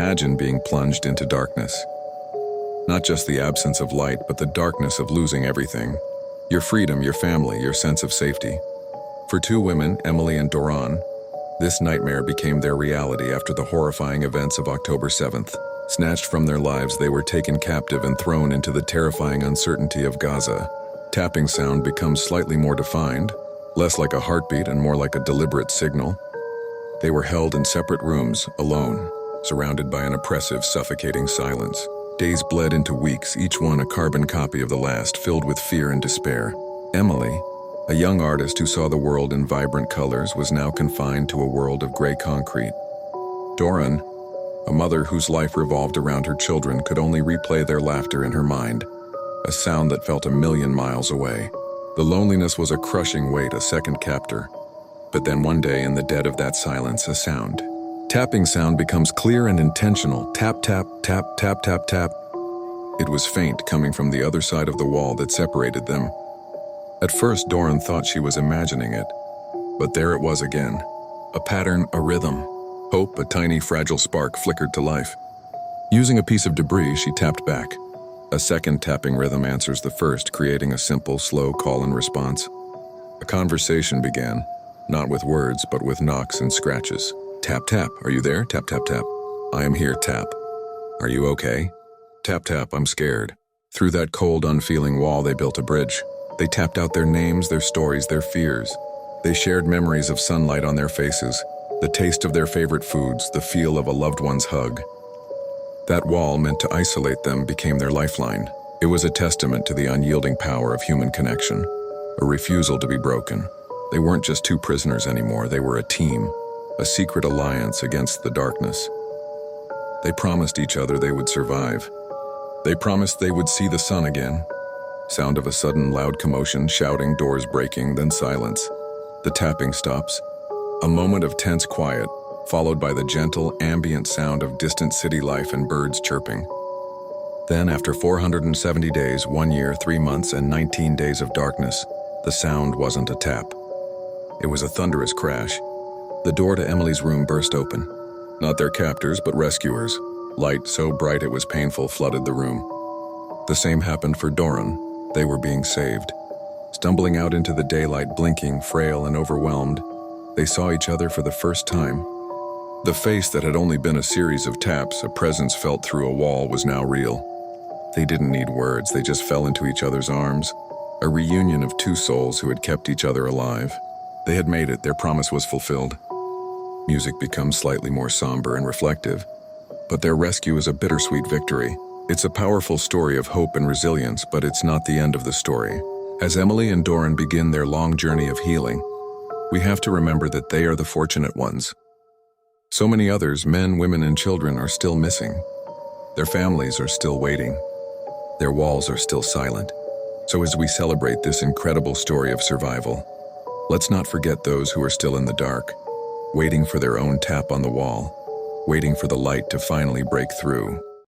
Imagine being plunged into darkness. Not just the absence of light, but the darkness of losing everything. Your freedom, your family, your sense of safety. For two women, Emily and Doron, this nightmare became their reality after the horrifying events of October 7th. Snatched from their lives, they were taken captive and thrown into the terrifying uncertainty of Gaza. Tapping sound becomes slightly more defined, less like a heartbeat and more like a deliberate signal. They were held in separate rooms, alone, surrounded by an oppressive, suffocating silence. Days bled into weeks, each one a carbon copy of the last, filled with fear and despair. Emily, a young artist who saw the world in vibrant colors, was now confined to a world of gray concrete. Doron, a mother whose life revolved around her children, could only replay their laughter in her mind, a sound that felt a million miles away. The loneliness was a crushing weight, a second captor. But then one day, in the dead of that silence, a sound. Tapping sound becomes clear and intentional. Tap, tap, tap, tap, tap, tap. It was faint, coming from the other side of the wall that separated them. At first, Doron thought she was imagining it. But there it was again. A pattern, a rhythm. Hope, a tiny, fragile spark, flickered to life. Using a piece of debris, she tapped back. A second tapping rhythm answers the first, creating a simple, slow call and response. A conversation began, not with words, but with knocks and scratches. Tap, tap. Are you there? Tap, tap, tap. I am here, tap. Are you okay? Tap, tap. I'm scared. Through that cold, unfeeling wall, they built a bridge. They tapped out their names, their stories, their fears. They shared memories of sunlight on their faces, the taste of their favorite foods, the feel of a loved one's hug. That wall, meant to isolate them, became their lifeline. It was a testament to the unyielding power of human connection, a refusal to be broken. They weren't just two prisoners anymore, they were a team, a secret alliance against the darkness. They promised each other they would survive. They promised they would see the sun again. Sound of a sudden loud commotion, shouting, doors breaking, then silence. The tapping stops. A moment of tense quiet, followed by the gentle, ambient sound of distant city life and birds chirping. Then, after 470 days, 1 year, 3 months, and 19 days of darkness, the sound wasn't a tap. It was a thunderous crash. The door to Emily's room burst open. Not their captors, but rescuers. Light so bright it was painful flooded the room. The same happened for Doron. They were being saved. Stumbling out into the daylight, blinking, frail, and overwhelmed, they saw each other for the first time. The face that had only been a series of taps, a presence felt through a wall, was now real. They didn't need words, they just fell into each other's arms. A reunion of two souls who had kept each other alive. They had made it, their promise was fulfilled. Music becomes slightly more somber and reflective, but their rescue is a bittersweet victory. It's a powerful story of hope and resilience, but it's not the end of the story. As Emily and Doron begin their long journey of healing, we have to remember that they are the fortunate ones. So many others, men, women, and children, are still missing. Their families are still waiting. Their walls are still silent. So as we celebrate this incredible story of survival, let's not forget those who are still in the dark, waiting for their own tap on the wall, waiting for the light to finally break through.